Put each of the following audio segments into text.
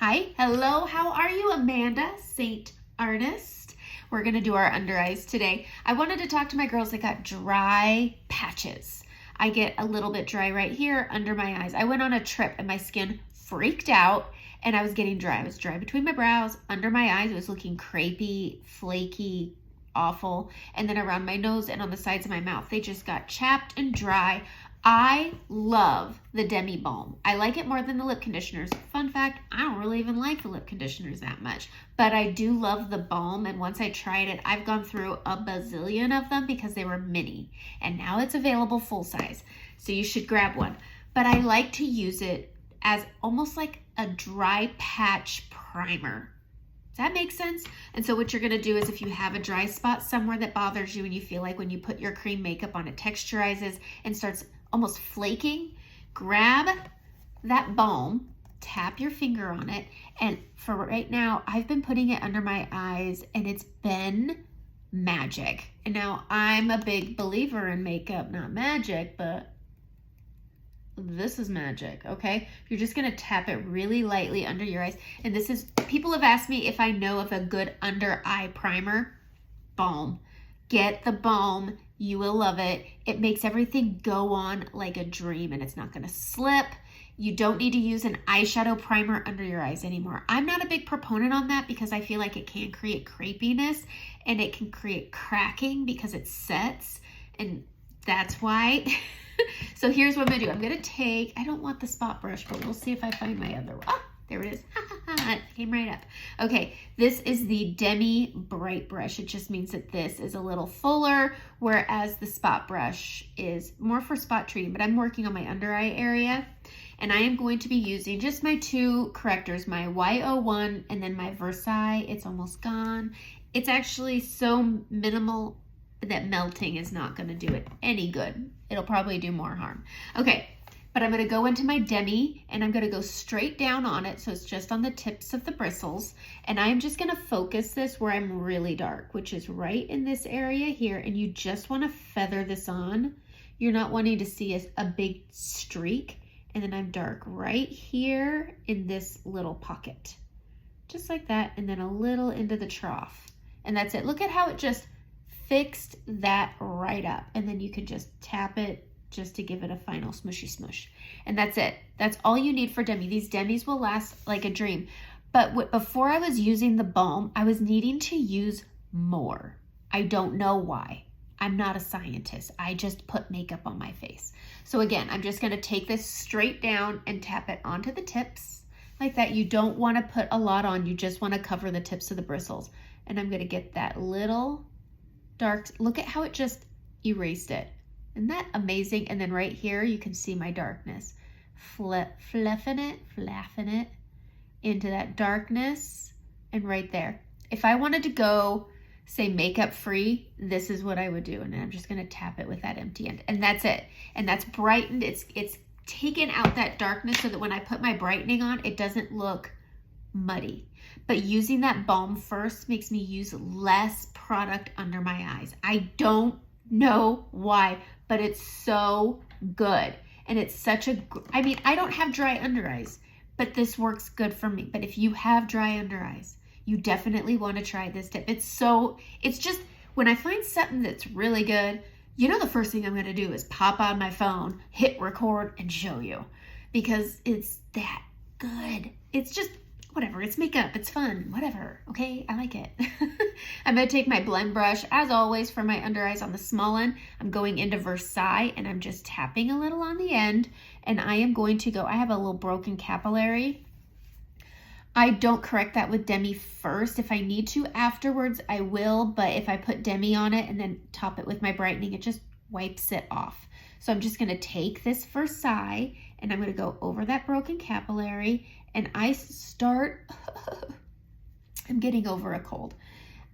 Hi, hello, how are you? Amanda, Seint Artist. We're gonna do our under eyes today. I wanted to talk to my girls that got dry patches. I get a little bit dry right here under my eyes. I went on a trip and my skin freaked out and I was getting dry. I was dry between my brows, under my eyes. It was looking crepey, flaky, awful. And then around my nose and on the sides of my mouth, they just got chapped and dry. I love the Demi Balm. I like it more than the lip conditioners. Fun fact, I don't really even like the lip conditioners that much, but I do love the balm. And once I tried it, I've gone through a bazillion of them because they were mini and now it's available full size. So you should grab one. But I like to use it as almost like a dry patch primer. Does that make sense? And so what you're gonna do is if you have a dry spot somewhere that bothers you and you feel like when you put your cream makeup on, it texturizes and starts almost flaking, grab that balm, tap your finger on it, and for right now, I've been putting it under my eyes and it's been magic. And now I'm a big believer in makeup, not magic, but this is magic, okay? You're just gonna tap it really lightly under your eyes. And this is, people have asked me if I know of a good under eye primer. Balm. Get the balm. You will love it. It makes everything go on like a dream and it's not gonna slip. You don't need to use an eyeshadow primer under your eyes anymore. I'm not a big proponent on that because I feel like it can create crepiness and it can create cracking because it sets, and that's why. So here's what I'm gonna do. I'm gonna take, I don't want the spot brush, but we'll see if I find my other one. Oh, there it is. It came right up. Okay, this is the Demi Bright Brush. It just means that this is a little fuller, whereas the spot brush is more for spot treating, but I'm working on my under eye area. And I am going to be using just my two correctors, my Y01 and then my Versailles. It's almost gone. It's actually so minimal that melting is not gonna do it any good. It'll probably do more harm. Okay, but I'm gonna go into my Demi and I'm gonna go straight down on it so it's just on the tips of the bristles. And I'm just gonna focus this where I'm really dark, which is right in this area here. And you just wanna feather this on. You're not wanting to see a big streak. And then I'm dark right here in this little pocket. Just like that, and then a little into the trough. And that's it. Look at how it just fixed that right up. And then you can just tap it just to give it a final smushy smush. And that's it. That's all you need for Demi. These Demis will last like a dream. But before I was using the balm, I was needing to use more. I don't know why. I'm not a scientist. I just put makeup on my face. So again, I'm just gonna take this straight down and tap it onto the tips like that. You don't wanna put a lot on. You just wanna cover the tips of the bristles. And I'm gonna get that little dark, look at how it just erased it. Isn't that amazing? And then right here, you can see my darkness. Fluffing it into that darkness and right there. If I wanted to go, say makeup free, this is what I would do. And I'm just gonna tap it with that empty end. And that's it. And that's brightened, it's taken out that darkness so that when I put my brightening on, it doesn't look muddy. But using that balm first makes me use less product under my eyes. I don't know why, but it's so good. And it's such a, I mean, I don't have dry under eyes, but this works good for me. But if you have dry under eyes, you definitely want to try this tip. It's just, when I find something that's really good, you know, the first thing I'm going to do is pop on my phone, hit record and show you because it's that good. It's just, whatever, it's makeup, it's fun, whatever, okay? I like it. I'm gonna take my blend brush, as always, for my under eyes on the small end. I'm going into Versailles and I'm just tapping a little on the end and I am going to go, I have a little broken capillary. I don't correct that with Demi first. If I need to afterwards, I will, but if I put Demi on it and then top it with my brightening, it just wipes it off. So I'm just gonna take this Versailles and I'm gonna go over that broken capillary and I start, I'm getting over a cold.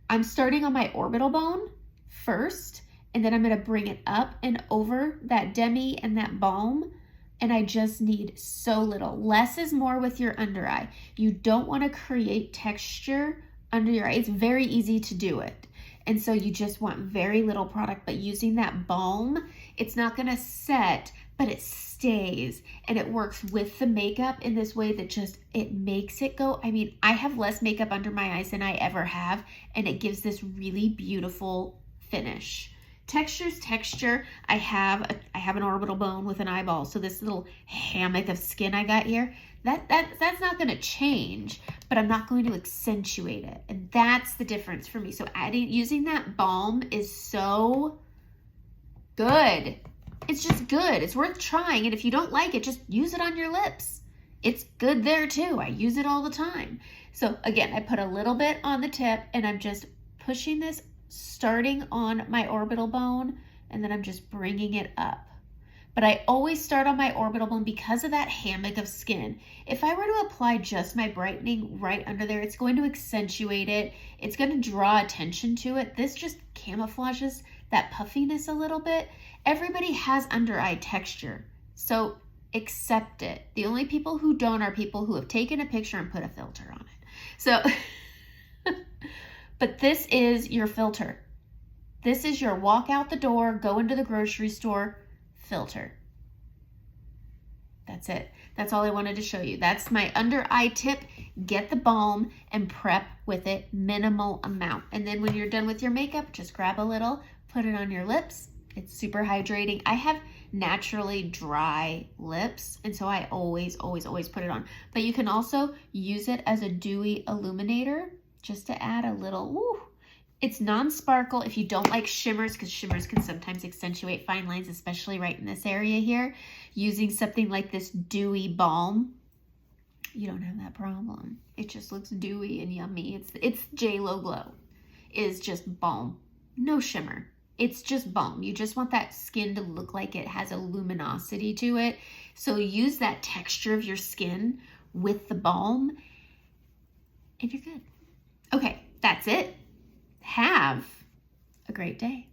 I'm starting on my orbital bone first, and then I'm gonna bring it up and over that Demi and that balm, and I just need so little. Less is more with your under eye. You don't wanna create texture under your eye. It's very easy to do it. And so you just want very little product, but using that balm, it's not gonna set, but it stays and it works with the makeup in this way that just, it makes it go. I mean, I have less makeup under my eyes than I ever have, and it gives this really beautiful finish. Texture's texture. I have an orbital bone with an eyeball, so this little hammock of skin I got here, that's not going to change, but I'm not going to accentuate it, and that's the difference for me. So using that balm is so good. It's just good. It's worth trying, and if you don't like it, just use it on your lips. It's good there too. I use it all the time. So again, I put a little bit on the tip, and I'm just pushing this starting on my orbital bone, and then I'm just bringing it up. But I always start on my orbital bone because of that hammock of skin. If I were to apply just my brightening right under there, it's going to accentuate it. It's going to draw attention to it. This just camouflages that puffiness a little bit. Everybody has under eye texture, so accept it. The only people who don't are people who have taken a picture and put a filter on it. So but this is your filter. This is your walk out the door, go into the grocery store filter. That's it. That's all I wanted to show you. That's my under eye tip. Get the balm and prep with it, minimal amount. And then when you're done with your makeup, just grab a little, put it on your lips. It's super hydrating. I have naturally dry lips, and so I always put it on. But you can also use it as a dewy illuminator, just to add a little, woo. It's non-sparkle if you don't like shimmers, because shimmers can sometimes accentuate fine lines, especially right in this area here. Using something like this dewy balm, you don't have that problem. It just looks dewy and yummy. It's J-Lo Glow. It is just balm, no shimmer. It's just balm. You just want that skin to look like it has a luminosity to it. So use that texture of your skin with the balm, and you're good. Okay, that's it. Have a great day.